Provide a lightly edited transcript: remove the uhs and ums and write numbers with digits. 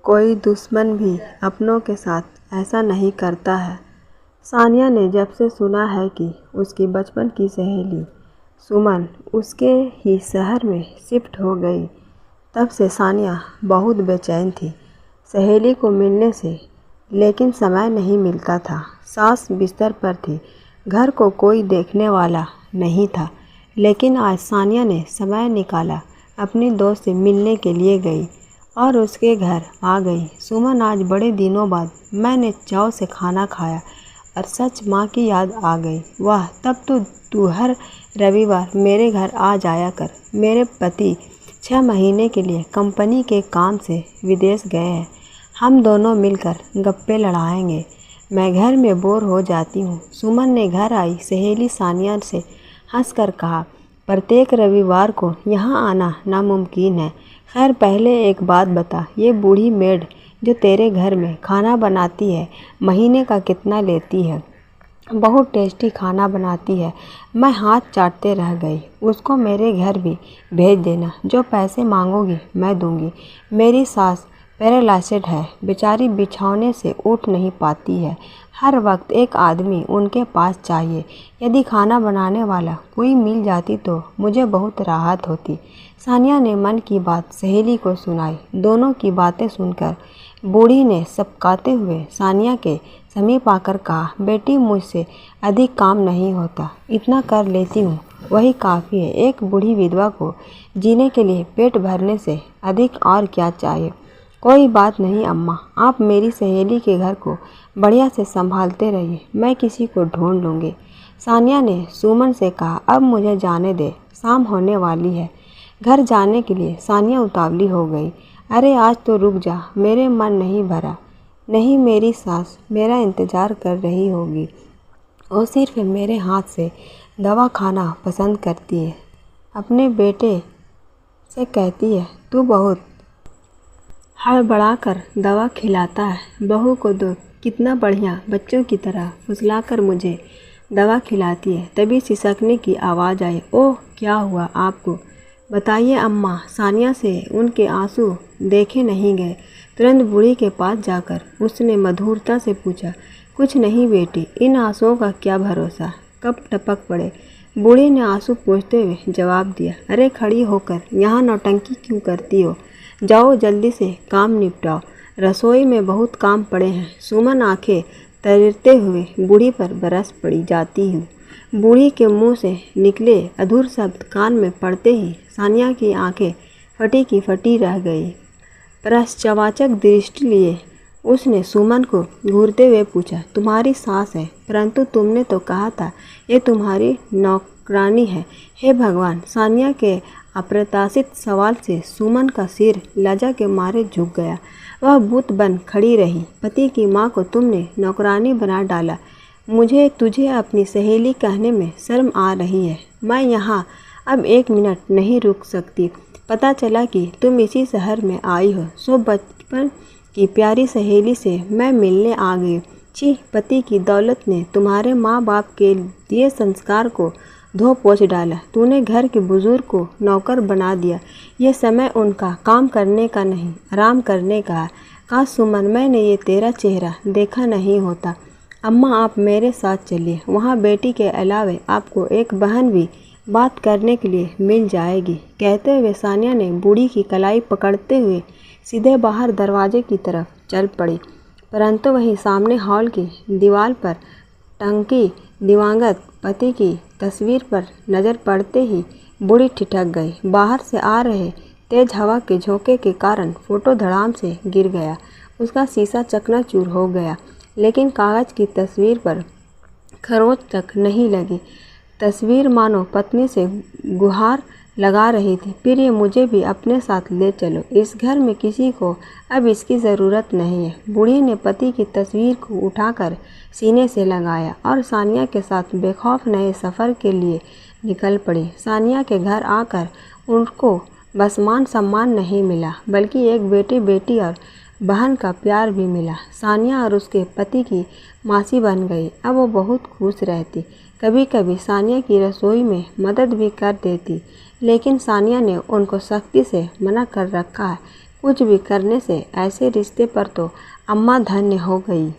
कोई दुश्मन भी अपनों के साथ ऐसा नहीं करता है। सानिया ने जब से सुना है कि उसकी बचपन की सहेली सुमन उसके ही शहर में शिफ्ट हो गई, तब से सानिया बहुत बेचैन थी सहेली को मिलने से, लेकिन समय नहीं मिलता था। सास बिस्तर पर थी, घर को कोई देखने वाला नहीं था, लेकिन आज सानिया ने समय निकाला, अपनी दोस्त से मिलने के लिए गई और उसके घर आ गई। सुमन, आज बड़े दिनों बाद मैंने चाव से खाना खाया और सच माँ की याद आ गई। वाह, तब तो तू हर रविवार मेरे घर आ जाया कर। मेरे पति 6 महीने के लिए कंपनी के काम से विदेश गए हैं, हम दोनों मिलकर गप्पे लड़ाएंगे। मैं घर में बोर हो जाती हूँ। सुमन ने घर आई सहेली सानिया से हंसकर कहा, प्रत्येक रविवार को यहाँ आना नामुमकिन है। खैर, पहले एक बात बता, ये बूढ़ी मेड जो तेरे घर में खाना बनाती है महीने का कितना लेती है? बहुत टेस्टी खाना बनाती है, मैं हाथ चाटते रह गई। उसको मेरे घर भी भेज देना, जो पैसे मांगोगी मैं दूंगी। मेरी सास पैरालाइस्ड है, बेचारी बिछौने से उठ नहीं पाती है, हर वक्त एक आदमी उनके पास चाहिए। यदि खाना बनाने वाला कोई मिल जाती तो मुझे बहुत राहत होती। सानिया ने मन की बात सहेली को सुनाई। दोनों की बातें सुनकर बूढ़ी ने सबकाते हुए सानिया के समीप आकर कहा, बेटी, मुझसे अधिक काम नहीं होता, इतना कर लेती हूँ वही काफ़ी है। एक बूढ़ी विधवा को जीने के लिए पेट भरने से अधिक और क्या चाहिए? कोई बात नहीं अम्मा, आप मेरी सहेली के घर को बढ़िया से संभालते रहिए, मैं किसी को ढूंढ लूँगी। सानिया ने सुमन से कहा, अब मुझे जाने दे, शाम होने वाली है। घर जाने के लिए सानिया उतावली हो गई। अरे आज तो रुक जा, मेरे मन नहीं भरा। नहीं, मेरी सास मेरा इंतज़ार कर रही होगी, वो सिर्फ मेरे हाथ से दवा खाना पसंद करती है। अपने बेटे से कहती है, तू बहुत हड़बड़ाकर दवा खिलाता है, बहू को दो, कितना बढ़िया बच्चों की तरह फुसलाकर मुझे दवा खिलाती है। तभी सिसकने की आवाज़ आई। ओह, क्या हुआ आपको? बताइए अम्मा। सानिया से उनके आंसू देखे नहीं गए। तुरंत बूढ़ी के पास जाकर उसने मधुरता से पूछा, कुछ नहीं बेटी, इन आंसुओं का क्या भरोसा, कब टपक पड़े। बूढ़ी ने आंसू पोंछते हुए जवाब दिया, अरे खड़ी होकर यहाँ नौटंकी क्यों करती हो? जाओ जल्दी से काम निपटाओ, रसोई में बहुत काम पड़े हैं। सुमन आंखें तरीरते हुए बूढ़ी पर बरस पड़ी। जाती हूँ। बूढ़ी के मुंह से निकले अधूर शब्द कान में पड़ते ही सानिया की आंखें फटी की फटी रह गई। प्रश्नवाचक दृष्टि लिए उसने सुमन को घूरते हुए पूछा, तुम्हारी सास है, परंतु तुमने तो कहा था ये तुम्हारी नौकरानी है। हे भगवान! सानिया के अप्रत्याशित सवाल से सुमन का सिर लज्जा के मारे झुक गया। वह बुत बन खड़ी रही। पति की माँ को तुमने नौकरानी बना डाला। मुझे तुझे अपनी सहेली कहने में शर्म आ रही है। मैं यहाँ अब 1 मिनट नहीं रुक सकती। पता चला कि तुम इसी शहर में आई हो, सो बचपन की प्यारी सहेली से मैं मिलने आ गई। छी, पति की दौलत ने तुम्हारे माँ बाप के दिए संस्कार को धो पोंछ डाला। तूने घर के बुजुर्ग को नौकर बना दिया। ये समय उनका काम करने का नहीं, आराम करने का है। काश सुमन, मैंने ये तेरा चेहरा देखा नहीं होता। अम्मा, आप मेरे साथ चलिए, वहाँ बेटी के अलावे आपको एक बहन भी बात करने के लिए मिल जाएगी। कहते हुए सानिया ने बूढ़ी की कलाई पकड़ते हुए सीधे बाहर दरवाजे की तरफ चल पड़ी, परंतु वहीं सामने हॉल की दीवार पर टंकी दिवंगत पति की तस्वीर पर नज़र पड़ते ही बूढ़ी ठिठक गई। बाहर से आ रहे तेज हवा के झोंके के कारण फोटो धड़ाम से गिर गया। उसका शीशा चकनाचूर हो गया, लेकिन कागज़ की तस्वीर पर खरोंच तक नहीं लगी। तस्वीर मानो पत्नी से गुहार लगा रही थी, फिर ये मुझे भी अपने साथ ले चलो, इस घर में किसी को अब इसकी ज़रूरत नहीं है। बूढ़ी ने पति की तस्वीर को उठाकर सीने से लगाया और सानिया के साथ बेखौफ नए सफ़र के लिए निकल पड़ी। सानिया के घर आकर उनको बस मान सम्मान नहीं मिला, बल्कि एक बेटी और बहन का प्यार भी मिला। सानिया और उसके पति की मासी बन गई। अब वो बहुत खुश रहती। कभी कभी सानिया की रसोई में मदद भी कर देती, लेकिन सानिया ने उनको सख्ती से मना कर रखा है। कुछ भी करने से ऐसे रिश्ते पर तो अम्मा धन्य हो गई।